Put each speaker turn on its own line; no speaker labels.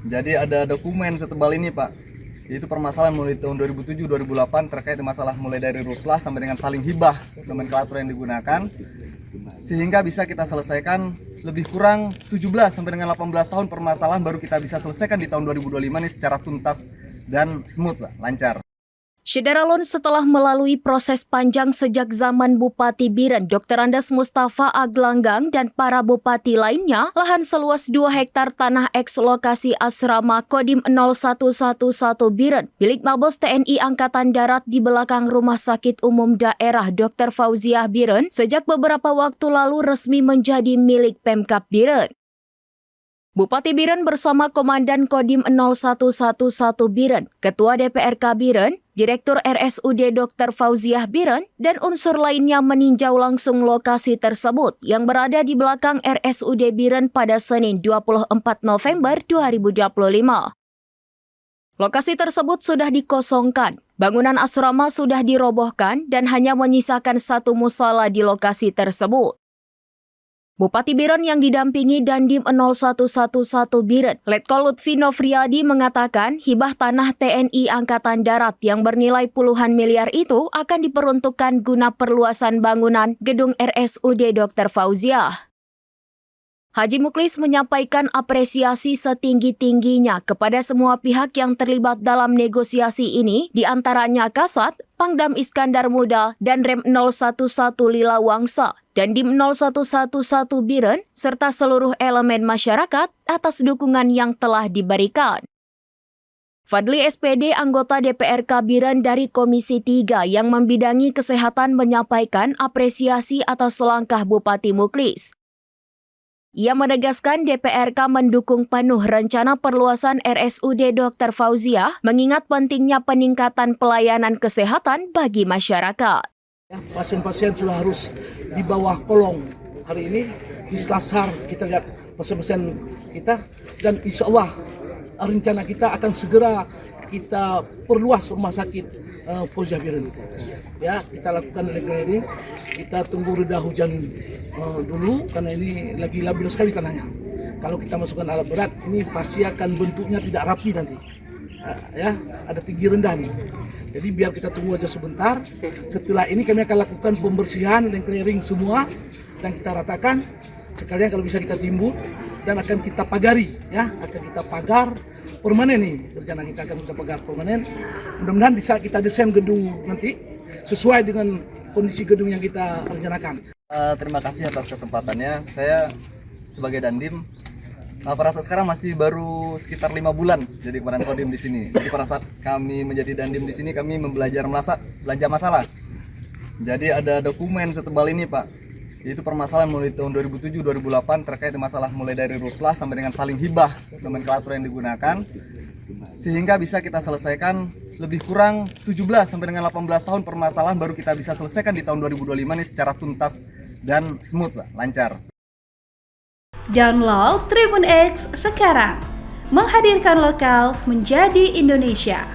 Jadi ada dokumen setebal ini Pak. Itu permasalahan mulai tahun 2007-2008 terkait masalah mulai dari ruslah sampai dengan saling hibah nomenklatur yang digunakan, sehingga bisa kita selesaikan lebih kurang 17 sampai dengan 18 tahun permasalahan baru kita bisa selesaikan di tahun 2025 ini secara tuntas dan smooth Pak, lancar.
Syederalun setelah melalui proses panjang sejak zaman Bupati Biren Dr. Andes Mustafa Aglanggang dan para bupati lainnya, lahan seluas 2 hektar tanah eks lokasi asrama Kodim 0111 Biren milik Mabes TNI Angkatan Darat di belakang Rumah Sakit Umum Daerah Dr. Fauziah Biren sejak beberapa waktu lalu resmi menjadi milik Pemkab Biren. Bupati Biren bersama Komandan Kodim 0111 Biren, Ketua DPRK Biren, Direktur RSUD Dr. Fauziah Biren, dan unsur lainnya meninjau langsung lokasi tersebut yang berada di belakang RSUD Biren pada Senin 24 November 2025. Lokasi tersebut sudah dikosongkan, bangunan asrama sudah dirobohkan dan hanya menyisakan satu musala di lokasi tersebut. Bupati Biren yang didampingi Dandim 0111 Biren, Letkol Lutfi Novriadi mengatakan hibah tanah TNI Angkatan Darat yang bernilai puluhan miliar itu akan diperuntukkan guna perluasan bangunan gedung RSUD Dr. Fauziah. Haji Muklis menyampaikan apresiasi setinggi-tingginya kepada semua pihak yang terlibat dalam negosiasi ini, di antaranya Kasat, Pangdam Iskandar Muda, dan Rem 011 Lila Wangsa, dan Dim 0111 Biren, serta seluruh elemen masyarakat atas dukungan yang telah diberikan. Fadli SPD anggota DPRK Biren dari Komisi 3 yang membidangi kesehatan menyampaikan apresiasi atas langkah Bupati Muklis. Ia menegaskan DPRK mendukung penuh rencana perluasan RSUD Dr. Fauziah mengingat pentingnya peningkatan pelayanan kesehatan bagi masyarakat.
Pasien-pasien sudah harus di bawah kolong. Hari ini di Selasar kita lihat pasien-pasien kita dan insya Allah rencana kita akan segera kita perluas rumah sakit Fauziah Biren. Ya, kita lakukan clearing, kita tunggu reda hujan dulu karena ini lagi labil sekali tanahnya. Kalau kita masukkan alat berat, ini pasti akan bentuknya tidak rapi nanti. Ya, ada tinggi rendah nih. Jadi biar kita tunggu aja sebentar. Setelah ini kami akan lakukan pembersihan dan clearing semua dan kita ratakan. Sekalian kalau bisa kita timbun dan akan kita pagari, ya, akan kita pagar permanen nih. Rencana kita akan kita pagar permanen. Mudah-mudahan bisa kita desain gedung nanti sesuai dengan kondisi gedung yang kita rencanakan.
Terima kasih atas kesempatannya. Saya sebagai Dandim pada saat sekarang masih baru sekitar 5 bulan jadi Komandan Kodim di sini. Jadi pada saat kami menjadi Dandim di sini kami belanja masalah. Jadi ada dokumen setebal ini Pak. Itu permasalahan mulai tahun 2007-2008 terkait masalah mulai dari ruslah sampai dengan saling hibah nomenklatur yang digunakan, sehingga bisa kita selesaikan lebih kurang 17 sampai dengan 18 tahun permasalahan baru kita bisa selesaikan di tahun 2025 ini secara tuntas dan smooth Pak, lancar.
Download Tribun X sekarang, menghadirkan lokal menjadi Indonesia.